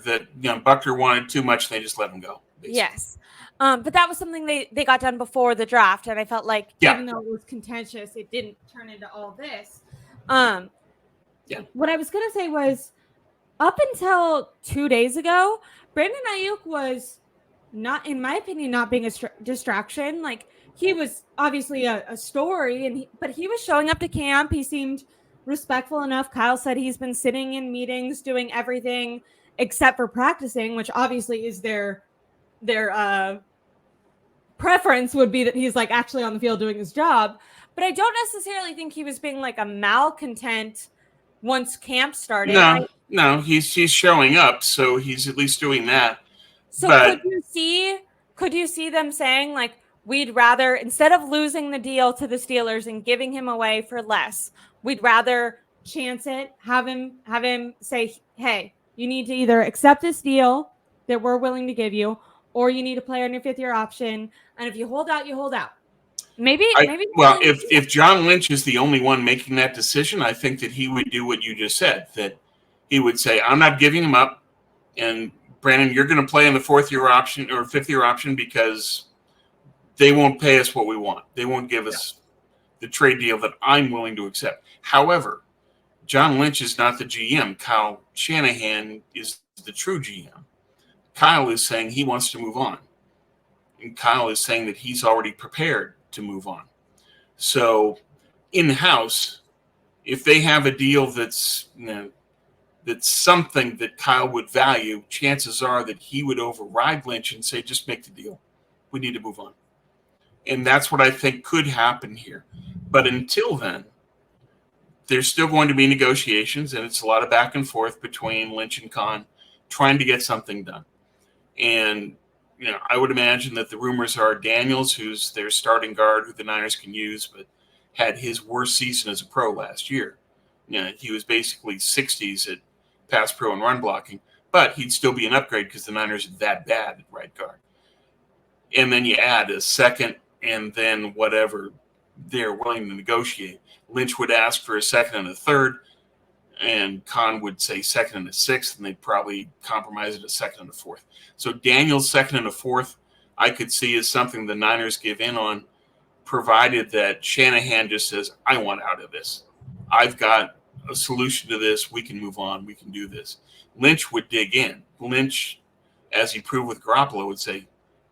Speaker 2: Buckner wanted too much. They just let him go. Basically.
Speaker 1: Yes. But that was something they got done before the draft. And I felt like even though it was contentious, it didn't turn into all this. What I was going to say was, up until 2 days ago, Brandon Aiyuk was not, in my opinion, not being a distraction. Like, he was obviously a story, but he was showing up to camp. He seemed respectful enough. Kyle said he's been sitting in meetings, doing everything except for practicing, which obviously is their preference would be that he's like actually on the field doing his job. But I don't necessarily think he was being like a malcontent once camp started.
Speaker 2: No, he's showing up, so he's at least doing that.
Speaker 1: So could you see them saying, like, we'd rather, instead of losing the deal to the Steelers and giving him away for less, we'd rather chance it, have him say, hey, you need to either accept this deal that we're willing to give you, or you need to play on your 5th-year option, and if you hold out, you hold out. Maybe.
Speaker 2: If John Lynch is the only one making that decision, I think that he would do what you just said, that he would say, I'm not giving him up, and Brandon, you're going to play on the 4th-year option or 5th-year option because they won't pay us what we want. They won't give us the trade deal that I'm willing to accept. However, John Lynch is not the GM. Kyle Shanahan is the true GM. Kyle is saying he wants to move on. And Kyle is saying that he's already prepared to move on. So in-house, if they have a deal that's something that Kyle would value, chances are that he would override Lynch and say, just make the deal. We need to move on. And that's what I think could happen here. But until then, there's still going to be negotiations, and it's a lot of back and forth between Lynch and Khan trying to get something done. And, I would imagine that the rumors are Daniels, who's their starting guard who the Niners can use, but had his worst season as a pro last year. He was basically 60s at pass pro and run blocking, but he'd still be an upgrade because the Niners are that bad at right guard. And then you add a second and then whatever they're willing to negotiate. Lynch would ask for a second and a third, and Khan would say second and a sixth, and they'd probably compromise it a second and a fourth. So Daniel's second and a fourth I could see as something the Niners give in on, provided that Shanahan just says, I want out of this. I've got a solution to this. We can move on. We can do this. Lynch would dig in. Lynch, as he proved with Garoppolo, would say,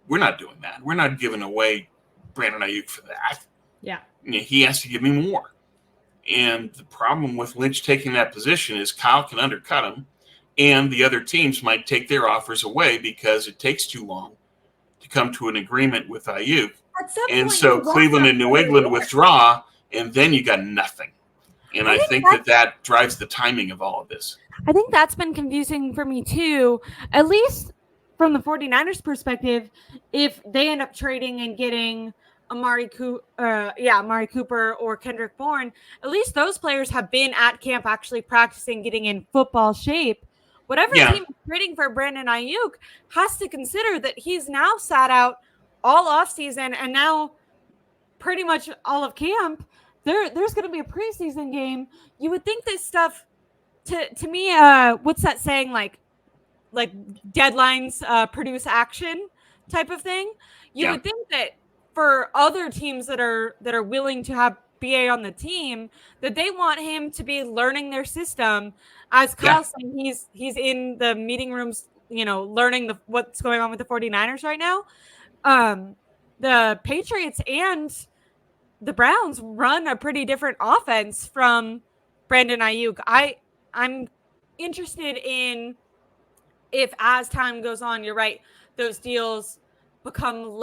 Speaker 2: we're not doing that. We're not giving away Brandon Aiyuk for that.
Speaker 1: Yeah.
Speaker 2: He has to give me more. And the problem with Lynch taking that position is Kyle can undercut him, and the other teams might take their offers away because it takes too long to come to an agreement with Aiyuk. And so Cleveland and New England withdraw, and then you got nothing. And I think that drives the timing of all of this.
Speaker 1: I think that's been confusing for me too, at least from the 49ers perspective. If they end up trading and getting Amari Cooper or Kendrick Bourne, at least those players have been at camp actually practicing getting in football shape. Whatever team is trading for Brandon Aiyuk has to consider that he's now sat out all offseason and now pretty much all of camp. There's going to be a preseason game. You would think this stuff, to me, what's that saying, like deadlines produce action type of thing. You would think that for other teams that are willing to have BA on the team, that they want him to be learning their system. As Kyle's saying, he's in the meeting rooms, learning what's going on with the 49ers right now. The Patriots and the Browns run a pretty different offense from Brandon Aiyuk. I'm interested in if, as time goes on, you're right, those deals become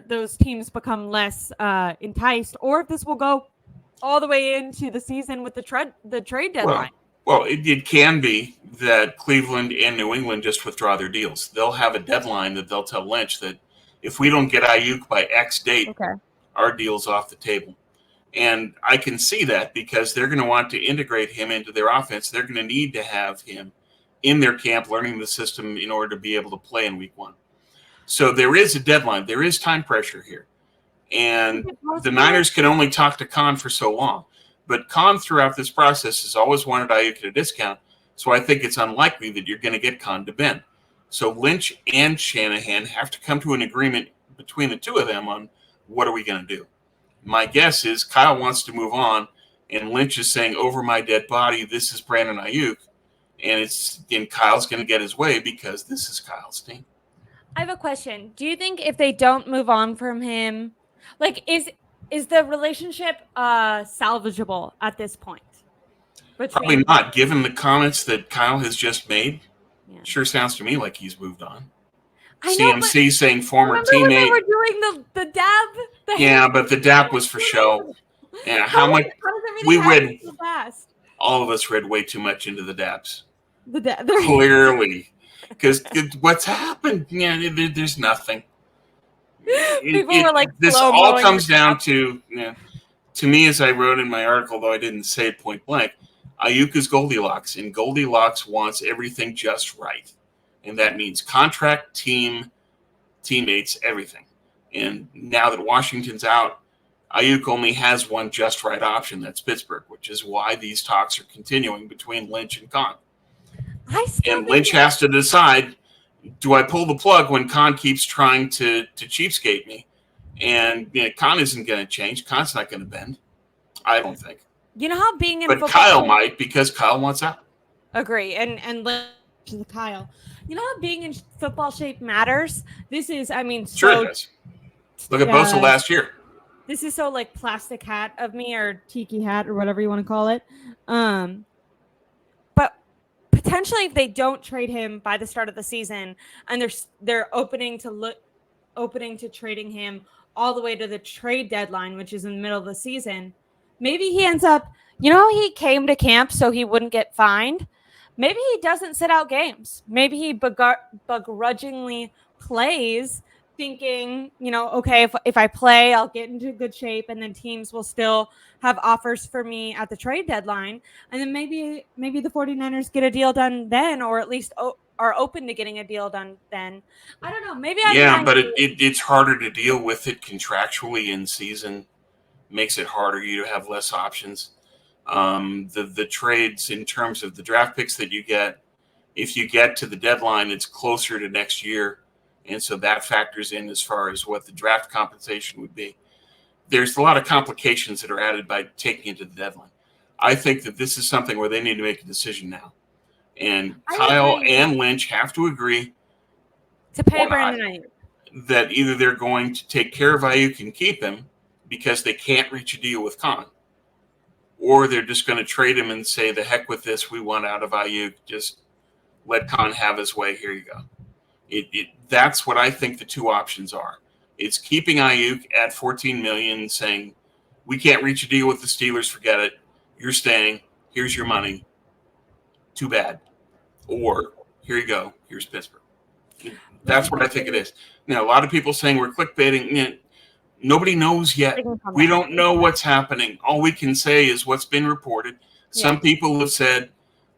Speaker 1: those teams become less enticed, or if this will go all the way into the season with the trade deadline.
Speaker 2: Well, it can be that Cleveland and New England just withdraw their deals. They'll have a deadline that they'll tell Lynch that if we don't get Aiyuk by X date, our deal's off the table. And I can see that because they're going to want to integrate him into their offense. They're going to need to have him in their camp learning the system in order to be able to play in week 1. So there is a deadline. There is time pressure here. And the Niners can only talk to Khan for so long. But Khan throughout this process has always wanted Aiyuk at a discount. So I think it's unlikely that you're going to get Khan to bend. So Lynch and Shanahan have to come to an agreement between the two of them on what are we going to do. My guess is Kyle wants to move on, and Lynch is saying, over my dead body, this is Brandon Aiyuk. And Kyle's going to get his way because this is Kyle's team.
Speaker 1: I have a question. Do you think if they don't move on from him, like is the relationship salvageable at this point?
Speaker 2: Probably not, given the comments that Kyle has just made. Yeah. Sure sounds to me like he's moved on. CMC saying former teammate. When they
Speaker 1: were doing the dab.
Speaker 2: But the dab was for show. Yeah, how much we read? So fast? All of us read way too much into the dabs. Clearly, because what's happened? Yeah, there's nothing.
Speaker 1: People were like,
Speaker 2: this all comes down to me, as I wrote in my article, though I didn't say it point blank. Aiyuk is Goldilocks, and Goldilocks wants everything just right. And that means contract, teammates, everything. And now that Washington's out, Aiyuk only has one just right option. That's Pittsburgh, which is why these talks are continuing between Lynch and Khan. And Lynch has to decide, do I pull the plug when Khan keeps trying to cheapskate me? And Khan isn't going to change. Khan's not going to bend. I don't think.
Speaker 1: You know how being in
Speaker 2: football, Kyle might, because Kyle wants out.
Speaker 1: Agree. And Kyle. You know how being in football shape matters? This is,
Speaker 2: sure it does. Look at Bosa last year.
Speaker 1: This is so like plastic hat of me, or tiki hat, or whatever you want to call it. But potentially, if they don't trade him by the start of the season, and they're opening to trading him all the way to the trade deadline, which is in the middle of the season, maybe he ends up. He came to camp so he wouldn't get fined. Maybe he doesn't sit out games. Maybe he begrudgingly plays, thinking, okay, if I play, I'll get into good shape, and then teams will still have offers for me at the trade deadline. And then maybe the 49ers get a deal done then, or at least are open to getting a deal done then. I don't know. Maybe
Speaker 2: but it's harder to deal with it contractually in season. Makes it harder. You have less options. The trades in terms of the draft picks that you get, if you get to the deadline, it's closer to next year. And so that factors in as far as what the draft compensation would be. There's a lot of complications that are added by taking it to the deadline. I think that this is something where they need to make a decision now. And Kyle and Lynch have to agree
Speaker 1: to pay Brandon Aiyuk.
Speaker 2: That either they're going to take care of Aiyuk and keep him because they can't reach a deal with Khan, or they're just going to trade him and say, the heck with this, we want out of Aiyuk, just let Khan have his way, here you go. That's what I think the two options are. It's keeping Aiyuk at $14 million, saying, we can't reach a deal with the Steelers, forget it, you're staying, here's your money, too bad. Or, here you go, here's Pittsburgh. That's what I think it is. Now, a lot of people saying we're clickbaiting. Nobody knows yet. We don't know
Speaker 1: Exactly.
Speaker 2: what's happening. All we can say is what's been reported. Some
Speaker 1: Yeah.
Speaker 2: people have said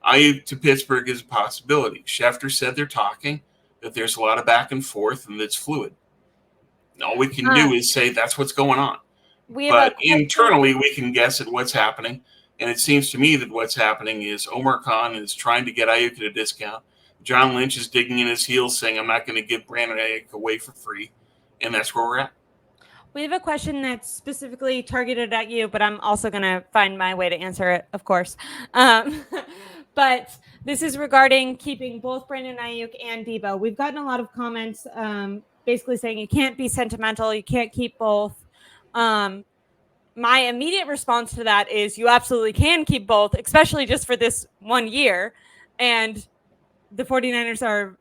Speaker 2: Aiyuk to Pittsburgh is a possibility. Schefter said they're talking, that there's a lot of back and forth, and that's fluid. All we can do is say that's what's going on.
Speaker 1: We have a
Speaker 2: But
Speaker 1: question.
Speaker 2: internally, we can guess at what's happening. And it seems to me that what's happening is Omar Khan is trying to get Aiyuk at a discount. John Lynch is digging in his heels saying, I'm not going to give Brandon Aiyuk away for free. And that's where we're at.
Speaker 1: We have a question that's specifically targeted at you, but I'm also going to find my way to answer it, of course. But this is regarding keeping both Brandon Aiyuk and Deebo. We've gotten a lot of comments basically saying you can't be sentimental, you can't keep both. My immediate response to that is you absolutely can keep both, especially just for this 1 year. And the 49ers are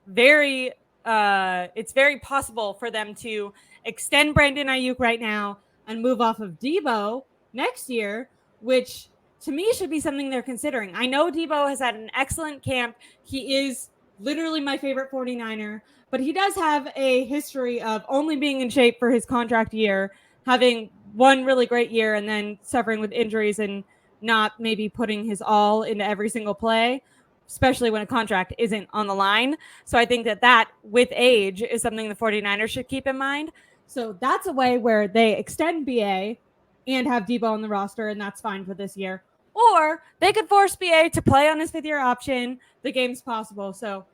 Speaker 1: it's very possible for them to extend Brandon Aiyuk right now and move off of Deebo next year, which to me should be something they're considering. I know Deebo has had an excellent camp. He is literally my favorite 49er, but he does have a history of only being in shape for his contract year, having one really great year and then suffering with injuries and not maybe putting his all into every single play, especially when a contract isn't on the line. So I think that with age is something the 49ers should keep in mind. So that's a way where they extend BA and have Deebo on the roster, and that's fine for this year. Or they could force BA to play on his 5th-year option. The game's possible. So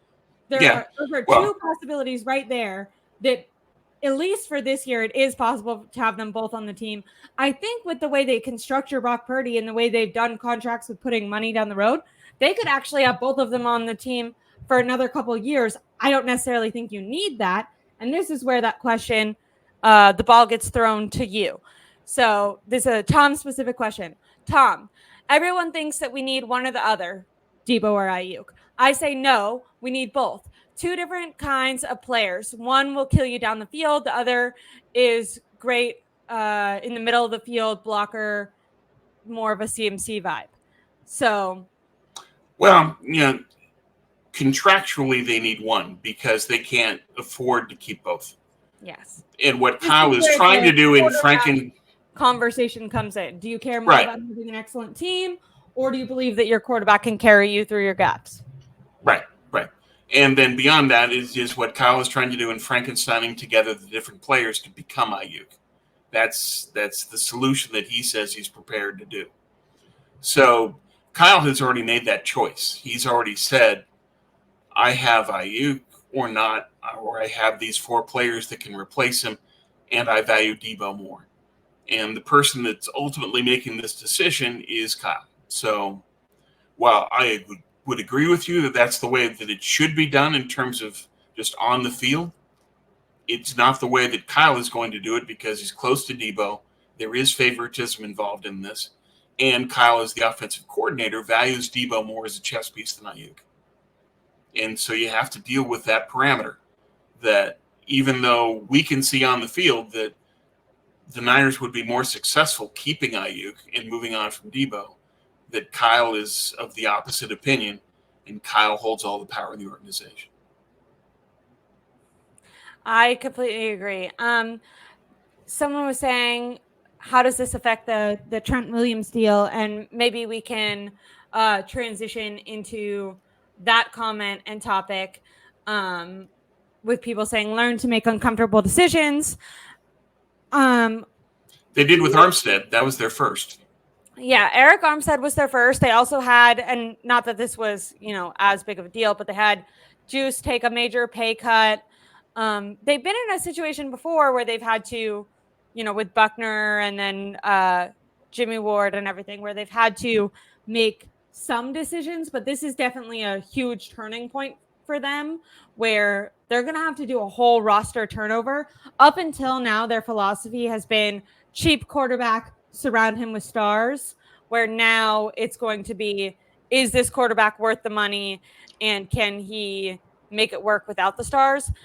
Speaker 1: those are two possibilities right there that at least for this year, it is possible to have them both on the team. I think with the way they can structure Brock Purdy and the way they've done contracts with putting money down the road, they could actually have both of them on the team for another couple of years. I don't necessarily think you need that. And this is where that question, the ball gets thrown to you. So this is a Tom specific question. Tom, everyone thinks that we need one or the other, Deebo or Aiyuk. I say no, we need both. Two different kinds of players. One will kill you down the field. The other is great in the middle of the field, blocker, more of a CMC vibe. So,
Speaker 2: well, contractually they need one because they can't afford to keep both.
Speaker 1: Yes.
Speaker 2: And what Kyle is trying to do in Franken
Speaker 1: conversation comes in. Do you care more about having an excellent team, or do you believe that your quarterback can carry you through your gaps?
Speaker 2: Right. And then beyond that is what Kyle is trying to do in Frankensteining together the different players to become Aiyuk. That's the solution that he says he's prepared to do. So Kyle has already made that choice. He's already said, I have Aiyuk or not, or I have these 4 players that can replace him, and I value Deebo more. And the person that's ultimately making this decision is Kyle. So while I would agree with you that that's the way that it should be done in terms of just on the field, it's not the way that Kyle is going to do it because he's close to Deebo. There is favoritism involved in this. And Kyle, as the offensive coordinator, values Deebo more as a chess piece than Aiyuk. And so you have to deal with that parameter that even though we can see on the field that the Niners would be more successful keeping Aiyuk and moving on from Deebo, that Kyle is of the opposite opinion, and Kyle holds all the power in the organization.
Speaker 1: I completely agree. Someone was saying, how does this affect the Trent Williams deal? And maybe we can transition into that comment and topic with people saying, learn to make uncomfortable decisions.
Speaker 2: They did with Armstead. That was their first.
Speaker 1: Yeah, Eric Armstead was their first. They also had, and not that this was, as big of a deal, but they had Juice take a major pay cut. They've been in a situation before where they've had to, with Buckner and then Jimmy Ward and everything, where they've had to make some decisions, but this is definitely a huge turning point for them where they're going to have to do a whole roster turnover. Up until now, their philosophy has been cheap quarterback, surround him with stars, where now it's going to be, is this quarterback worth the money and can he make it work without the stars?